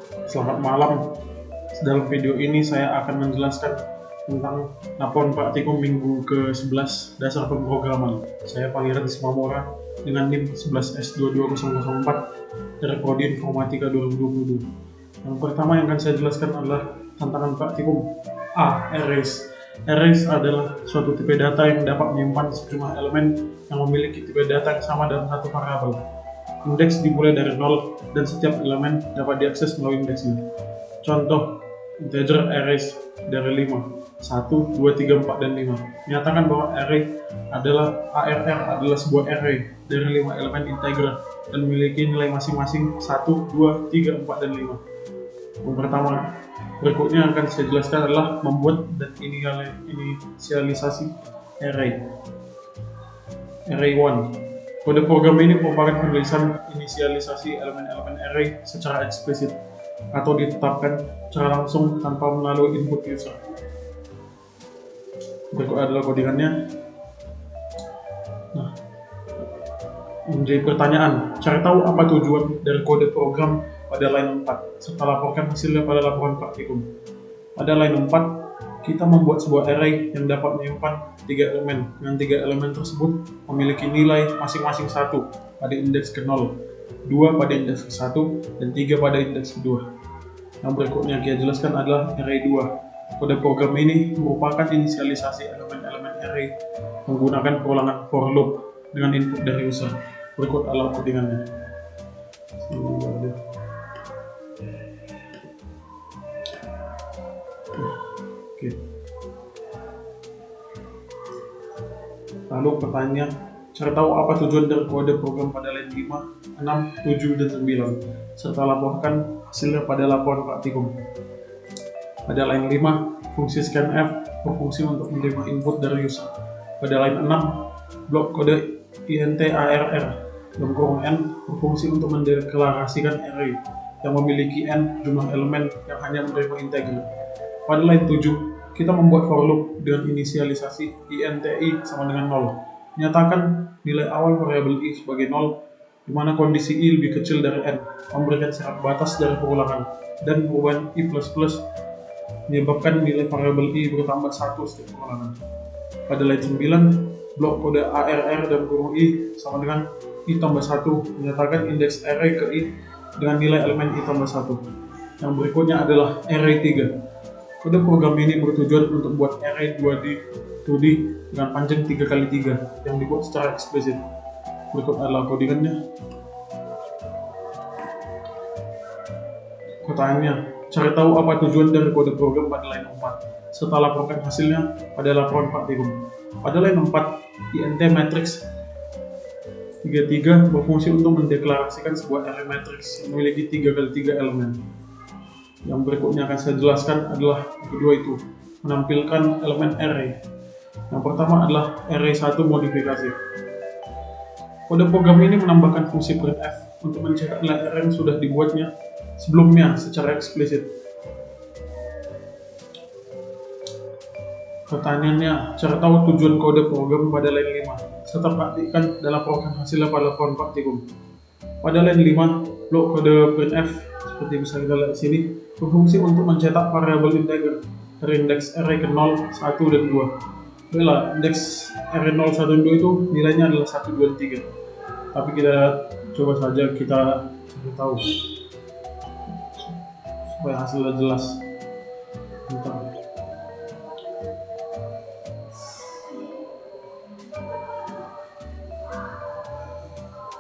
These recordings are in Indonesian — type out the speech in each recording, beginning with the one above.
Selamat malam. Dalam video ini saya akan menjelaskan tentang laporan praktikum minggu ke-11 dasar pemrograman. Saya Pangeran Ismamora dengan NIM 11S22004 dari Prodi Informatika 2022. Yang pertama yang akan saya jelaskan adalah tantangan praktikum. A. Arrays. Arrays adalah suatu tipe data yang dapat menyimpan sejumlah elemen yang memiliki tipe data yang sama dalam satu variabel. Indeks dimulai dari 0 dan setiap elemen dapat diakses melalui indeksnya. Contoh, integer arrays dari 5, 1, 2, 3, 4, dan 5. Nyatakan bahwa ARR adalah sebuah array dari 5 elemen integer dan memiliki nilai masing-masing 1, 2, 3, 4, dan 5. Yang pertama, berikutnya akan saya jelaskan adalah membuat dan inisialisasi array. Array 1. Kode program ini merupakan penulisan inisialisasi elemen-elemen array secara eksplisit atau ditetapkan secara langsung tanpa melalui input user. Berikut adalah kodingannya. Nah, menjadi pertanyaan, cari tahu apa tujuan dari kode program pada line 4 serta laporkan hasilnya pada laporan praktikum. Pada line 4, kita membuat sebuah array yang dapat menyimpan 3 elemen, dengan 3 elemen tersebut memiliki nilai masing-masing 1 pada indeks ke-0, 2 pada indeks ke-1, dan 3 pada indeks ke-2. Yang berikutnya kita jelaskan adalah array 2. Kode program ini merupakan inisialisasi elemen-elemen array menggunakan perulangan for loop dengan input dari user. Berikut adalah kodingannya. Oke. Lalu pertanyaan, cari tahu apa tujuan dari kode program pada line 5, 6, 7, dan 9, serta laporkan hasilnya pada laporan praktikum. Pada line 5, fungsi scanf berfungsi untuk menerima input dari user. Pada line 6, blok kode int arr (n) berfungsi untuk mendeklarasikan array yang memiliki n jumlah elemen yang hanya menerima integer. Pada line 7, kita membuat for loop dengan inisialisasi inti sama dengan 0. Nyatakan nilai awal variabel i sebagai 0, di mana kondisi i lebih kecil dari n, memberikan syarat batas dari perulangan, dan perubahan i++ menyebabkan nilai variabel i bertambah 1 setiap perulangan. Pada line 9, blok kode arr dan kurung i sama dengan i tambah 1, menyatakan indeks array ke i dengan nilai elemen i tambah 1. Yang berikutnya adalah array 3. Kode program ini bertujuan untuk membuat array 2D dengan panjang 3x3 yang dibuat secara eksplisit. Berikut adalah kodingannya. Pertanyaannya, cari tahu apa tujuan dari kode program pada line 4, serta laporkan hasilnya pada laporan praktikum. Pada line 4, int matrix 33 berfungsi untuk mendeklarasikan sebuah array matrix yang memiliki 3x3 elemen. Yang berikutnya akan saya jelaskan adalah kedua itu, menampilkan elemen array. Yang pertama adalah array 1 modifikasi. Kode program ini menambahkan fungsi printf untuk mencetak nilai array yang sudah dibuatnya sebelumnya secara eksplisit. Pertanyaannya, cari tahu tujuan kode program pada line 5, serta praktikkan dalam program hasilnya pada laporan praktikum. Pada line 5, blok kode printf seperti bisa kita lihat di sini berfungsi untuk mencetak variabel integer dari indeks array ke 0, 1, dan 2. Baiklah, indeks array 0, 1, dan 2 itu nilainya adalah 1, 2, dan 3. Tapi kita coba saja kita cari tahu supaya hasilnya jelas. Bentar.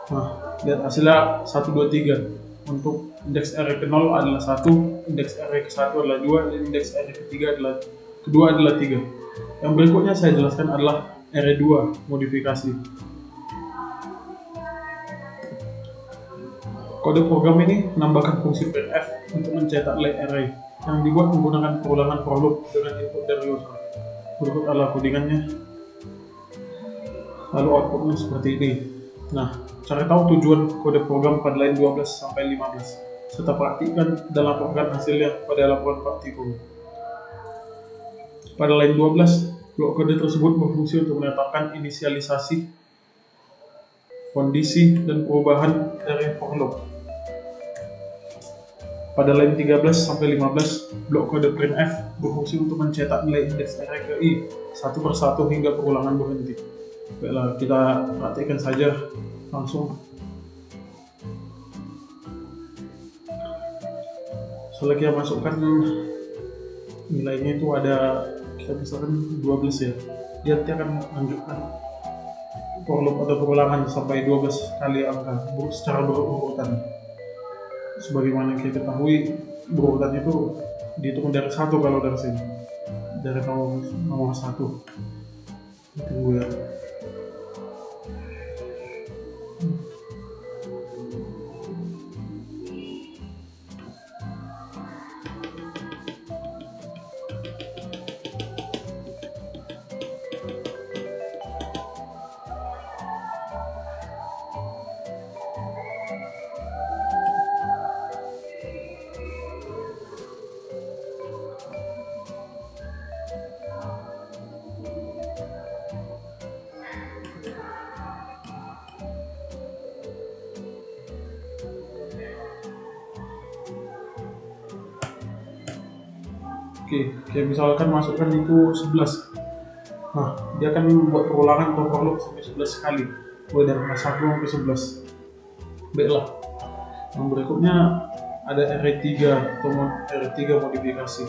Nah, lihat hasilnya 1, 2, 3. Untuk indeks array ke 0 adalah 1, indeks array ke 1 adalah 2, dan indeks array kedua adalah 3. Yang berikutnya saya jelaskan adalah array 2 modifikasi. Kode program ini menambahkan fungsi printf untuk mencetak nilai array yang dibuat menggunakan perulangan for loop dengan input dari user. Berikut adalah kodingannya. Lalu outputnya seperti ini. Nah, cari tahu tujuan kode program pada line 12 sampai 15, serta praktikkan dan laporkan hasilnya pada laporan praktikum. Pada line 12, blok kode tersebut berfungsi untuk menetapkan inisialisasi, kondisi, dan perubahan dari for loop. Pada line 13 sampai 15, blok kode printf berfungsi untuk mencetak nilai indeks array ke i satu persatu hingga perulangan berhenti. Baiklah, kita praktikkan saja langsung. Setelah kita masukkan nilainya itu ada, kita misalkan 12 ya, dia nanti akan menunjukkan for loop atau perulangan sampai 12 kali angka secara berurutan. Sebagaimana kita ketahui, berurutan itu dihitung dari 1 kalau dari sini, dari nomor 1. Tunggu ya. Oke, kayak misalkan masukkan itu 11. Nah, dia akan membuat perulangan atau for loop sampai 11 kali, mulai dari 1 sampai 11. Baiklah, yang berikutnya ada array 3 atau array 3 modifikasi.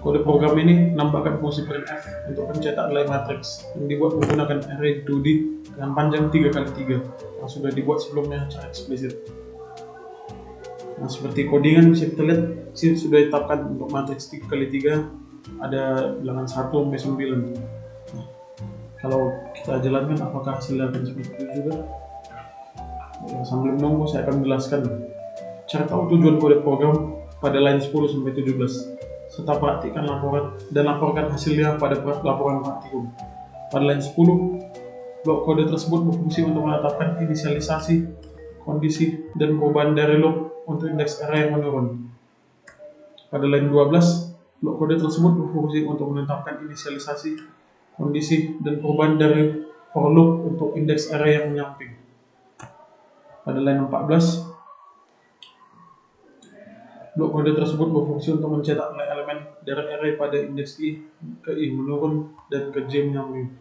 Kode program ini menambahkan fungsi printf untuk mencetak nilai matriks yang dibuat menggunakan array 2D dengan panjang 3x3 yang sudah dibuat sebelumnya secara eksplisit. Nah, seperti codingan bisa kita lihat sudah ditetapkan untuk matriks 3x3 ada bilangan 1 sampai 9. Nah, kalau kita jalankan apakah hasilnya akan seperti itu juga? Ya, sambil menunggu saya akan menjelaskan cara tahu tujuan kode program pada line 10 sampai 17 serta praktikkan laporan dan laporkan hasilnya pada laporan praktikum. Pada line 10, blok kode tersebut berfungsi untuk menetapkan inisialisasi, kondisi, dan perubahan dari loop untuk indeks array yang menurun. Pada line 12, blok kode tersebut berfungsi untuk menetapkan inisialisasi, kondisi, dan perubahan dari for loop untuk indeks array yang menyamping. Pada line 14, blok kode tersebut berfungsi untuk mencetak nilai elemen dari array pada indeks i ke i menurun dan ke j menyamping.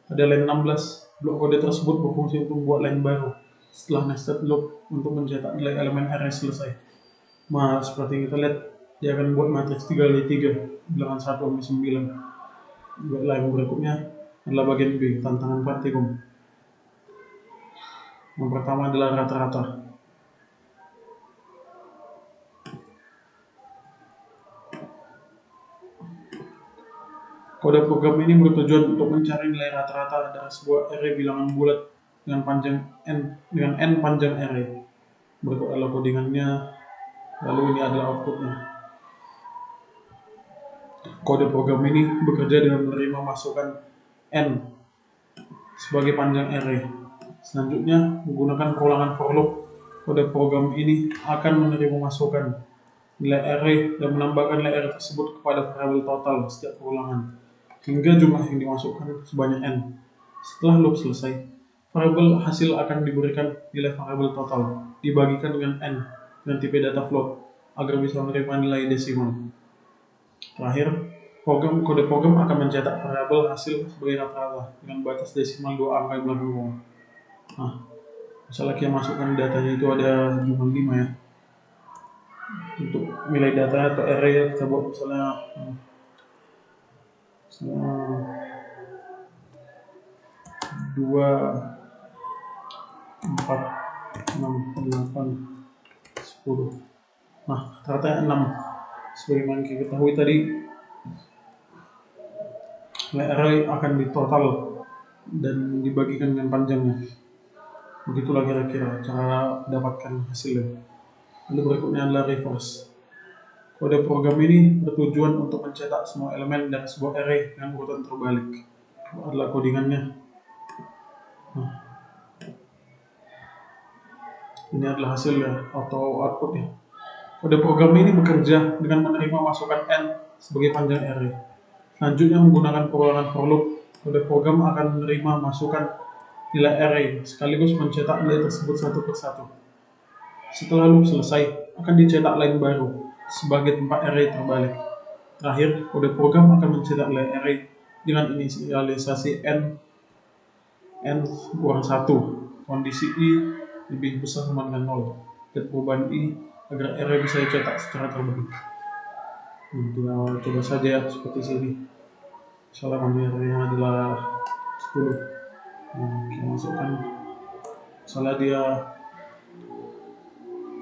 Pada line 16, blok kode tersebut berfungsi untuk membuat line baru setelah nested loop untuk mencetak nilai elemen array selesai. Nah, seperti yang kita lihat, dia akan buat matriks 3x3 bilangan 1 sampai 9. Baiklah, yang berikutnya adalah bagian B, tantangan praktikum. Yang pertama adalah rata-rata. Kode program ini bertujuan untuk mencari nilai rata-rata dari sebuah array bilangan bulat dengan n panjang array. Berikut adalah codingannya, lalu ini adalah outputnya. Kode program ini bekerja dengan menerima masukan n sebagai panjang array. Selanjutnya, menggunakan perulangan for loop, kode program ini akan menerima masukan nilai array dan menambahkan nilai array tersebut kepada variabel total setiap perulangan hingga jumlah yang dimasukkan sebanyak n. Setelah loop selesai, variabel hasil akan diberikan nilai variabel total dibagikan dengan n dengan tipe data float agar bisa menerima nilai desimal. Terakhir, kode program akan mencetak variabel hasil sebagai rata-rata dengan batas desimal 2 angka yang belakang. Nah, misalnya kita masukkan datanya itu ada jumlah 5 ya. Untuk nilai data atau array kita buat misalnya 2, 4, 6, 8, 10. Nah, rata-rata 6. Sebagaimana kita ketahui tadi, nilai array akan ditotal dan dibagikan dengan panjangnya. Begitulah kira-kira cara dapatkan hasilnya. Lalu berikutnya adalah reverse. Kode program ini bertujuan untuk mencetak semua elemen dari sebuah array dengan urutan terbalik. Itu adalah codingannya. Nah, ini adalah hasilnya atau outputnya. Kode program ini bekerja dengan menerima masukan n sebagai panjang array. Selanjutnya, menggunakan perulangan for loop, kode program akan menerima masukan nilai array sekaligus mencetak nilai tersebut satu persatu. Setelah loop selesai, akan dicetak line baru sebagai tempat array terbalik. Terakhir, kode program akan mencetak nilai array dengan inisialisasi n kurang 1, kondisi i lebih besar sama dengan 0, dan perubahan i agar array bisa dicetak secara terbalik. Kita coba saja seperti sini. Misalnya array-nya adalah 10. Kita masukkan, misalnya dia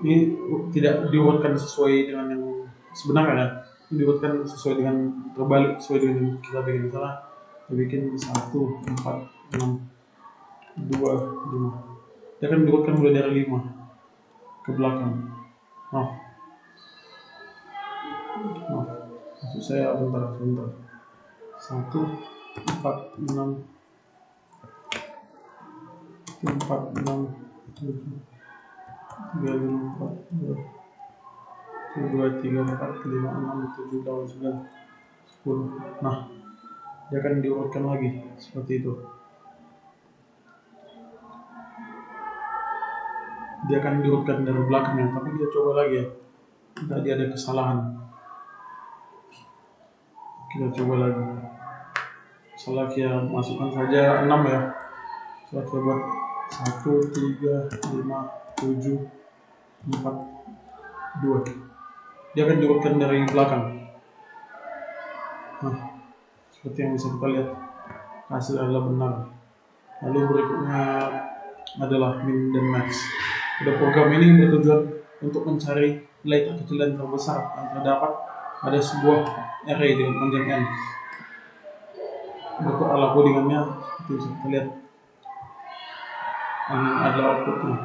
ini tidak diurutkan sesuai dengan yang sebenarnya, ini diurutkan sesuai dengan terbalik, sesuai dengan yang kita bikin. Misalnya kita bikin 1, 4, 6, 2, 5. Dia akan diurutkan mulai dari 5 ke belakang. Maksud saya bentar. 1, 4, 6, 4, 6, 7, 3, 5, 4, 2, 3, 4, 5, 6, 7, 8, 9, 10. Nah, dia akan diurutkan lagi seperti itu. Dia akan diurutkan dari belakangnya, tapi dia coba lagi ya. Tadi ada kesalahan. Kita coba lagi. Salah kita masukkan saja 6 ya. Saya coba 1, 3, 5, 7, 4, 2. Dia akan diurutkan dari belakang. Nah, seperti yang bisa kita lihat, hasil adalah benar. Lalu berikutnya adalah min dan max. Pada program ini bertujuan untuk mencari nilai terkecil dan terbesar yang terdapat pada sebuah array dengan panjang n. Bentuk ala codingannya seperti bisa kita lihat. Ini adalah outputnya.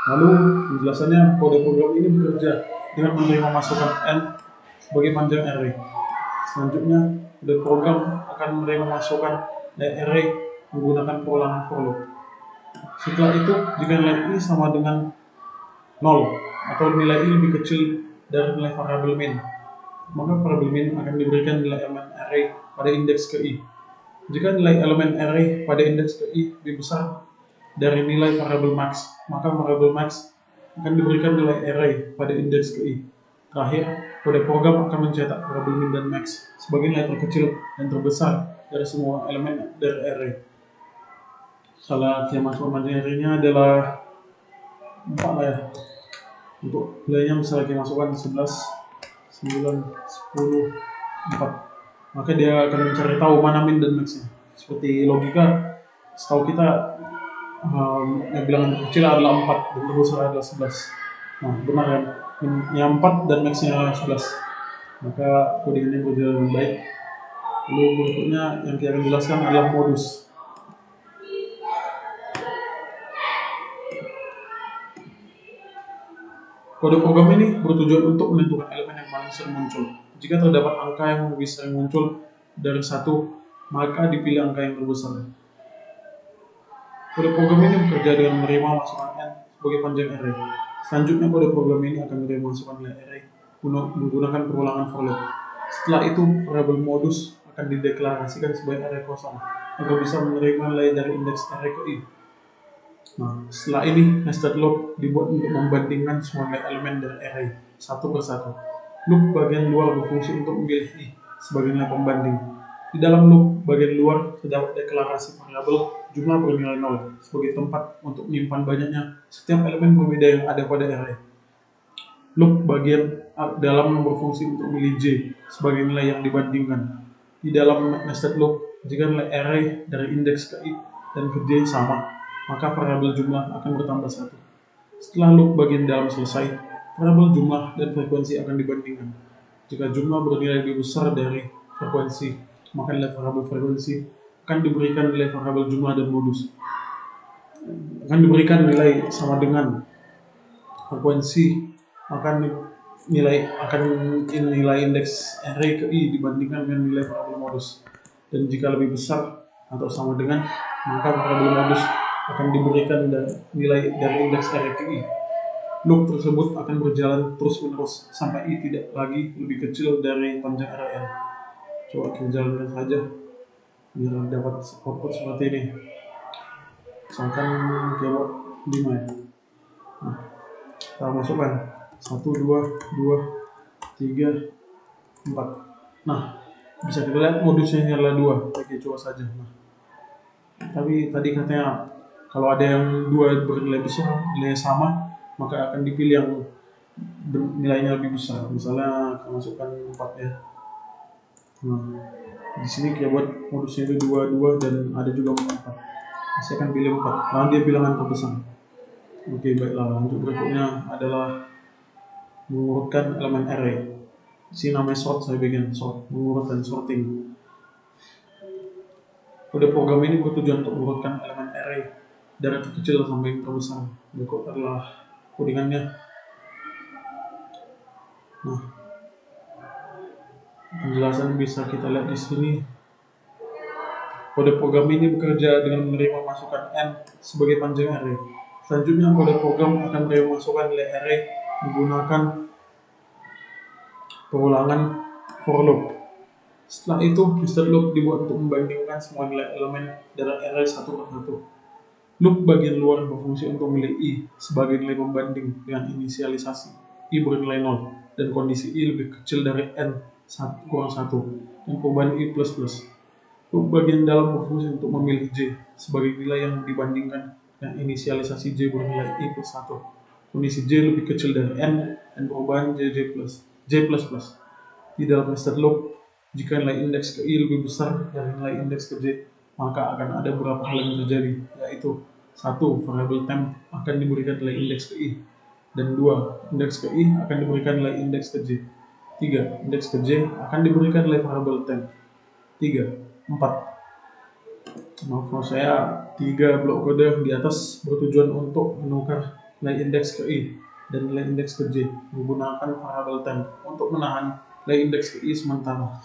Lalu penjelasannya, kode program ini bekerja dengan menerima masukan n sebagai panjang array. Selanjutnya, kode program akan menerima masukan dari array menggunakan pengulangan for loop. Setelah itu, jika nilai i sama dengan 0 atau nilai i lebih kecil dari nilai variabel min, maka variabel min akan diberikan nilai elemen array pada indeks ke i. Jika nilai elemen array pada indeks ke i lebih besar dari nilai variabel max, maka variabel max akan diberikan nilai array pada indeks ke i. Terakhir, kode program akan mencetak variabel min dan max sebagai nilai terkecil dan terbesar dari semua elemen dari array. Salah yang masuk panjang array-nya adalah 4 lah ya. Untuk nilainya misalnya kita masukkan 11, 9, 10, 4. Maka dia akan mencari tahu mana min dan max-nya. Seperti logika, setahu kita yang bilangan terkecil adalah 4 dan terbesar adalah 11. Nah, benar kan? Yang 4 dan max-nya 11. Maka coding ini berjalan dengan baik. Lalu berikutnya yang kita akan jelaskan adalah modus. Kode program ini bertujuan untuk menentukan elemen yang paling sering muncul. Jika terdapat angka yang lebih sering muncul dari 1, maka dipilih angka yang terbesar. Kode program ini bekerja dengan menerima masukan n sebagai panjang array. Selanjutnya, kode program ini akan menerima masukan nilai array menggunakan pengulangan for loop. Setelah itu, variabel modus akan dideklarasikan sebagai array kosong agar bisa menerima nilai dari indeks array ke i. Nah, setelah ini, nested loop dibuat untuk membandingkan semua nilai elemen dari array satu persatu. Loop bagian luar berfungsi untuk memilih i sebagai nilai pembanding. Di dalam loop bagian luar terdapat deklarasi variabel jumlah bernilai 0 sebagai tempat untuk menyimpan banyaknya setiap elemen berbeda yang ada pada array. Loop bagian dalam berfungsi untuk memilih j sebagai nilai yang dibandingkan. Di dalam nested loop, jika nilai array dari indeks ke i dan ke j sama, maka variabel jumlah akan bertambah 1. Setelah loop bagian dalam selesai, variabel jumlah dan frekuensi akan dibandingkan. Jika jumlah bernilai lebih besar dari frekuensi, maka nilai variabel frekuensi akan diberikan nilai variabel jumlah dan modus. Akan diberikan nilai sama dengan frekuensi akan nilai indeks array ke i dibandingkan dengan nilai variabel modus. Dan jika lebih besar atau sama dengan, maka variabel modus akan diberikan nilai dari indeks array ke i. Loop tersebut akan berjalan terus-menerus sampai i tidak lagi lebih kecil dari panjang array n. Coba kita jalankan saja biar dapat output seperti ini. Misalkan keyword 5 ya. Nah, kita masukkan 1, 2, 2, 3, 4. Nah, bisa kita lihat modusnya ini adalah 2, pakai coba saja. Nah, tapi tadi katanya kalau ada yang 2 bernilai besar, nilai sama, maka akan dipilih yang nilainya lebih besar. Misalnya kita masukkan 4 ya. Nah, di sini keyword modusnya itu 2, 2 dan ada juga 4. Saya akan pilih 4 karena dia bilangan terbesar. Oke, baiklah. Lanjut berikutnya adalah mengurutkan elemen array. Di sini namanya sort, saya bikin sort, mengurut dan sorting. Kode program ini bertujuan untuk mengurutkan elemen array dari terkecil sampai yang terbesar. Berikut adalah codingannya. Nah, penjelasan bisa kita lihat di sini. Kode program ini bekerja dengan menerima masukan n sebagai panjang array. Selanjutnya, kode program akan menerima masukan nilai array menggunakan pengulangan for loop. Setelah itu, nested loop dibuat untuk membandingkan semua nilai elemen dari array satu per satu. Loop bagian luar berfungsi untuk memilih i sebagai nilai pembanding dengan inisialisasi i bernilai 0 dan kondisi i lebih kecil dari n kurang 1 dan perubahan i plus plus. Loop bagian dalam berfungsi untuk memilih j sebagai nilai yang dibandingkan dengan inisialisasi j bernilai i plus 1. Kondisi j lebih kecil dari n dan perubahan j plus plus. Di dalam nested loop, jika nilai indeks ke i lebih besar dari nilai indeks ke j, maka akan ada beberapa hal yang terjadi, yaitu 1. Variabel temp akan diberikan nilai indeks ke i, dan 2. Indeks ke i akan diberikan nilai indeks ke j. 3. Indeks ke j akan diberikan nilai variabel temp. 4. Maaf saya 3 blok kode di atas bertujuan untuk menukar nilai indeks ke i dan nilai indeks ke j menggunakan variabel temp untuk menahan nilai indeks ke i sementara.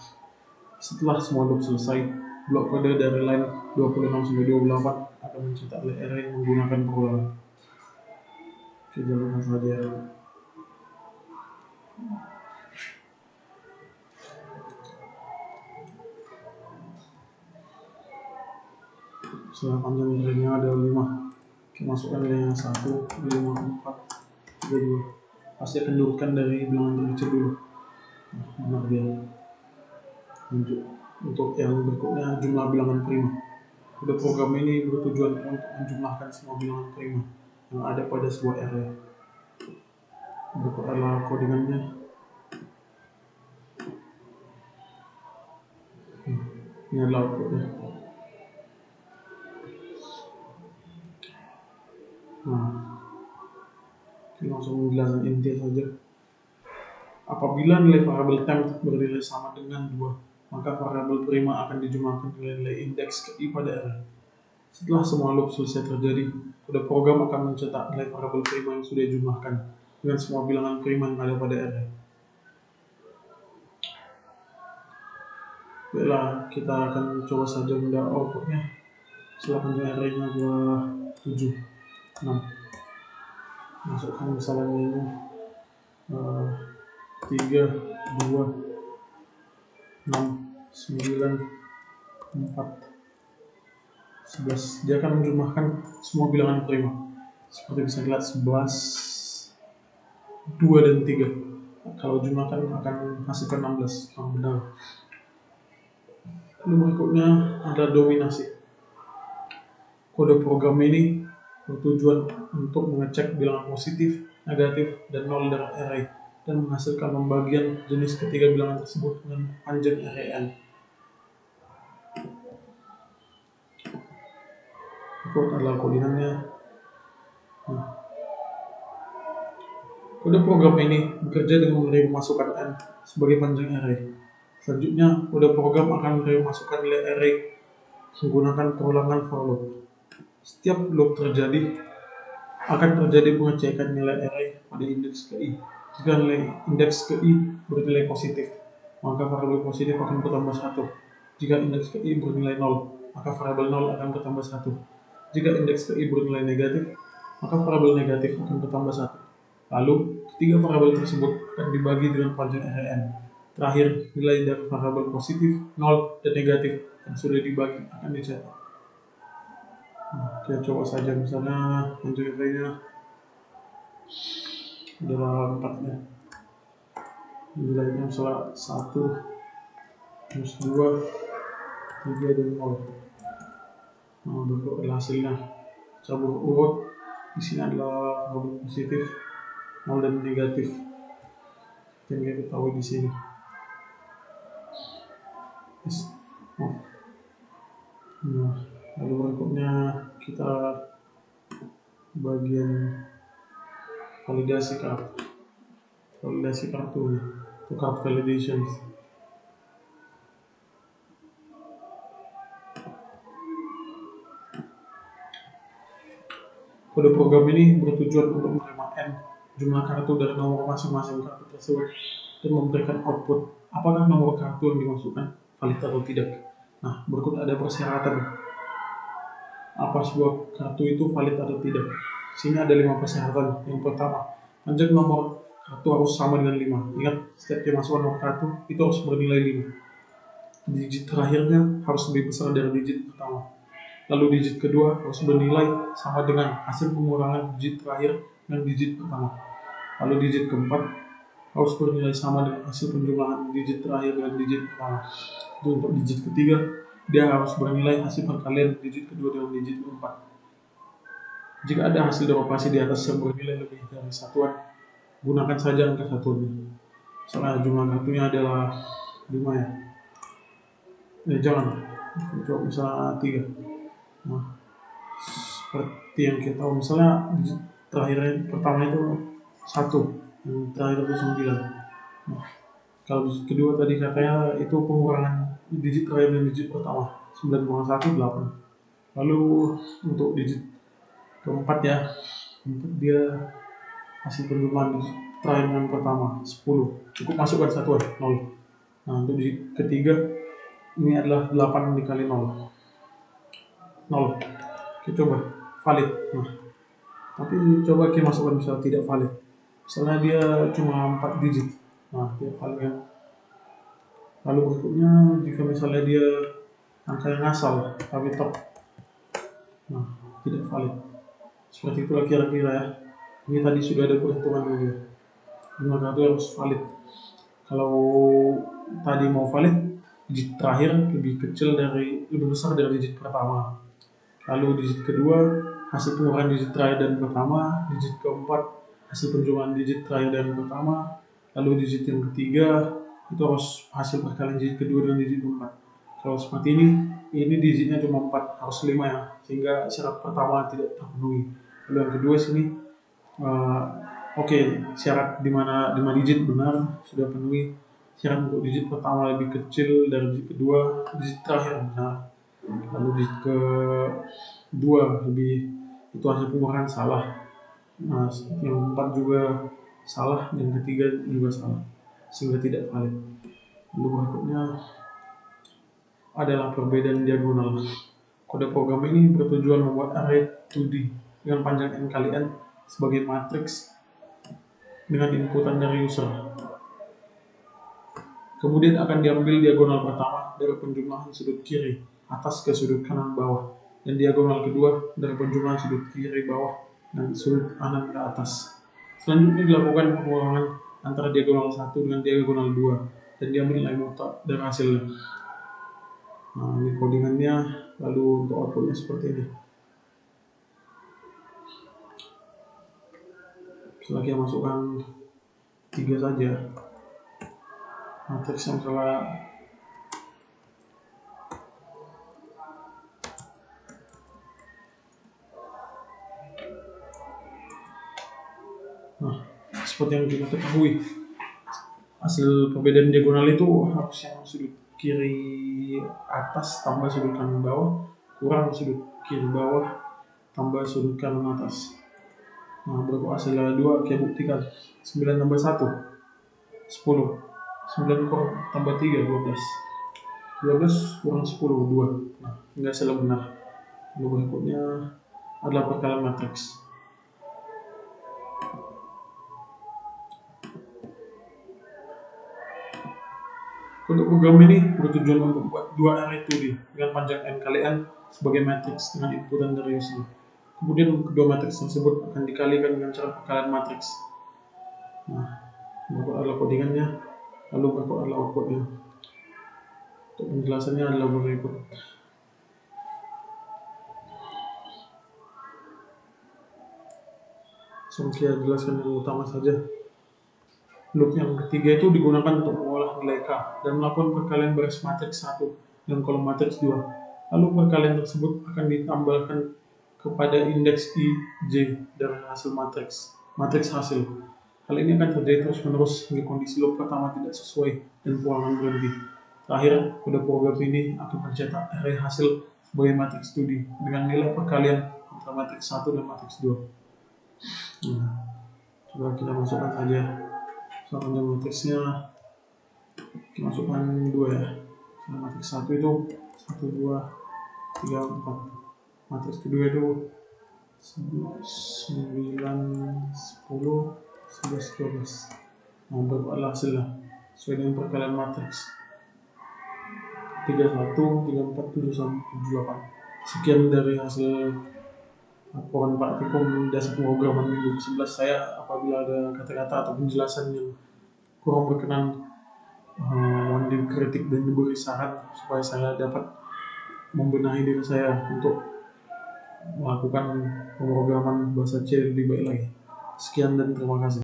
Setelah semua loop selesai, blok kode dari line 26-28 akan mencetak nilai array menggunakan pengulangan. Oke, jalankan saja. Setelah panjang arraynya ada 5. Kita masukkan nilainya 1, 5, 4, 3, 2. Pasti akan diurutkan dari bilangan terkecil dulu. Nah, benar dia. Lanjut. Untuk yang berikutnya jumlah bilangan prima. Kode program ini bertujuan untuk menjumlahkan semua bilangan prima yang ada pada sebuah array. Berikut adalah codingannya. Ini adalah outputnya. Nah, kita langsung menjelaskan inti saja. Apabila nilai variabel temp bernilai sama dengan 2, maka variabel prima akan dijumlahkan dengan nilai indeks ke i pada array. Setelah semua loop selesai terjadi, kode program akan mencetak nilai variabel prima yang sudah dijumlahkan dengan semua bilangan prima yang ada pada array. Baiklah, kita akan coba saja melihat outputnya. Setelah panjang arraynya adalah 7, 6. Masukkan misalnya ini 3, 2, 6, 9, 4, 11. Dia akan menjumlahkan semua bilangan prima. Seperti bisa dilihat 11, 2, dan 3. Kalau jumlahkan akan menghasilkan 16. Yang benar. Lalu berikutnya ada dominasi. Kode program ini bertujuan untuk mengecek bilangan positif, negatif, dan 0 dari array dan menghasilkan pembagian jenis ketiga bilangan tersebut dengan panjang array n. Berikut adalah codingannya. Kode program ini bekerja dengan menerima masukan n sebagai panjang array. Selanjutnya, kode program akan menerima masukan nilai array menggunakan pengulangan for loop. Setiap loop terjadi, akan terjadi pengecekan nilai array pada indeks ke i. Jika nilai indeks ke i bernilai positif, maka variabel positif akan bertambah 1. Jika indeks ke i bernilai 0, maka variabel 0 akan bertambah 1. Jika indeks ke i bernilai negatif, maka variabel negatif akan bertambah 1. Lalu, ketiga variabel tersebut akan dibagi dengan panjang array n. Terakhir, nilai dari variabel positif, 0, dan negatif yang sudah dibagi akan dicetak. Nah, kita coba saja misalnya untuk nilainya adalah 4 ya. Nilainya misalnya 1 plus 2 3 dan 0. Nah, bentuk hasilnya cabur urut di sini adalah produk positif 0 dan negatif yang kita ketahui di sini. Oh. Nah, lalu berikutnya kita bagian validasi kartu atau card validation. Kode program ini bertujuan untuk menyamakan jumlah kartu dari nomor masing-masing kartu tersebut dan memberikan output apakah nomor kartu yang dimasukkan valid atau tidak. Nah, berikut ada persyaratan apa sebuah kartu itu valid atau tidak. Sini ada 5 persyaratan. Yang pertama, panjang nomor kartu harus sama dengan 5. Ingat, setiap kemasukan nomor kartu itu harus bernilai 5. Digit terakhirnya harus lebih besar dari digit pertama. Lalu digit kedua harus bernilai sama dengan hasil pengurangan digit terakhir dan digit pertama. Lalu digit keempat harus bernilai sama dengan hasil penjumlahan digit terakhir dan digit pertama. Itu untuk digit ketiga, dia harus bernilai hasil perkalian digit kedua dengan digit keempat. Jika ada hasil derivasi di atas yang bernilai lebih dari satuan, gunakan saja angka satuannya. Misalnya jumlah kartunya adalah 5 ya. Jangan, coba misalnya 3. Nah, seperti yang kita tahu, misalnya digit terakhir pertama itu 1, yang terakhir itu 9. Nah, kalau digit kedua tadi katanya itu pengurangan digit terakhir dan digit pertama, 9,1 8. Lalu untuk digit keempat ya, dia hasil penjumlahan digit terakhir dengan pertama 10. Cukup masukkan satuan 0. Nah, untuk digit ketiga ini adalah 8 dikali 0. Kita coba valid. Nah, tapi coba kita masukkan misalnya tidak valid. Misalnya dia cuma 4 digit. Nah, dia valid ya. Lalu berikutnya jika misalnya dia angka yang asal tapi top, nah tidak valid. Seperti itulah kira-kira ya. Ini tadi sudah ada perhitungan dia. Jumlah kartu harus valid. Kalau tadi mau valid, digit terakhir lebih besar dari digit pertama. Lalu digit kedua hasil pengurangan digit terakhir dan pertama, digit keempat hasil penjumlahan digit terakhir dan pertama, lalu digit yang ketiga itu harus hasil perkalian digit kedua dan digit keempat. Kalau seperti ini digitnya cuma 4, harus 5 ya, sehingga syarat pertama tidak terpenuhi. Lalu yang kedua sini syarat di mana 5 digit benar sudah penuhi. Syarat untuk digit pertama lebih kecil dari digit kedua, digit terakhir benar. Lalu digit kedua lebih itu hasil pengurangan salah. Nah, yang 4 juga salah, yang ketiga juga salah, sehingga tidak valid. Lalu berikutnya adalah perbedaan diagonal. Kode program ini bertujuan membuat array 2D dengan panjang n kali n sebagai matriks dengan inputan dari user. Kemudian akan diambil diagonal pertama dari penjumlahan sudut kiri atas ke sudut kanan bawah, dan diagonal kedua dari penjumlahan sudut kiri bawah dan sudut kanan ke atas. Selanjutnya dilakukan pengulangan antara diagonal 1 dengan diagonal 2 dan diambil nilai mutlak dari hasilnya. Nah, ini codingannya, lalu untuk outputnya seperti ini. Setelah kita masukkan 3 saja, matriks yang salah. Nah, seperti yang kita ketahui, hasil perbedaan diagonal itu harus yang sudut kiri atas tambah sudut kanan bawah kurang sudut kiri bawah tambah sudut kanan atas. Nah, berapa hasilnya 2, kita buktikan. 9 tambah 1 10, 9 tambah 3 12, 12 kurang 10 2. Nah, ini hasilnya benar. Lalu berikutnya adalah perkalian matriks. Untuk program ini bertujuan untuk membuat dua array 2D dengan panjang n kali n sebagai matriks dengan inputan dari user. Kemudian kedua matriks tersebut akan dikalikan dengan cara perkalian matriks. Nah, berikut adalah codingannya, lalu berikut adalah outputnya. Untuk penjelasannya adalah berikut. Saya jelaskan yang utama saja. Loop yang ketiga itu digunakan untuk mengolah nilai K dan melakukan perkalian baris matriks 1 dan kolom matriks 2. Lalu perkalian tersebut akan ditambahkan kepada indeks I, J dari hasil matriks hasil. Hal ini akan terjadi terus-menerus hingga kondisi loop pertama tidak sesuai dan pulangan berhenti. Terakhir, pada program ini akan mencetak array hasil sebagai matriks 2D dengan nilai perkalian antara matriks 1 dan matriks 2. Nah, coba kita masukkan saja. Soalnya matriksnya kita masukkan 2 ya. Matriks 1 itu 1, 2, 3, 4. Matriks kedua itu 9, 10, 11, 12. Nah, berbuatlah hasilnya sesuai dengan perkalian matriks 31, 34, 7, 78. Sekian dari hasil laporan Pak Tikum dasar pemrograman minggu ke-11 saya. Apabila ada kata-kata atau penjelasan yang kurang berkenan, mohon dikritik dan diberi saran supaya saya dapat membenahi diri saya untuk melakukan pemrograman bahasa C lebih baik lagi. Sekian dan terima kasih.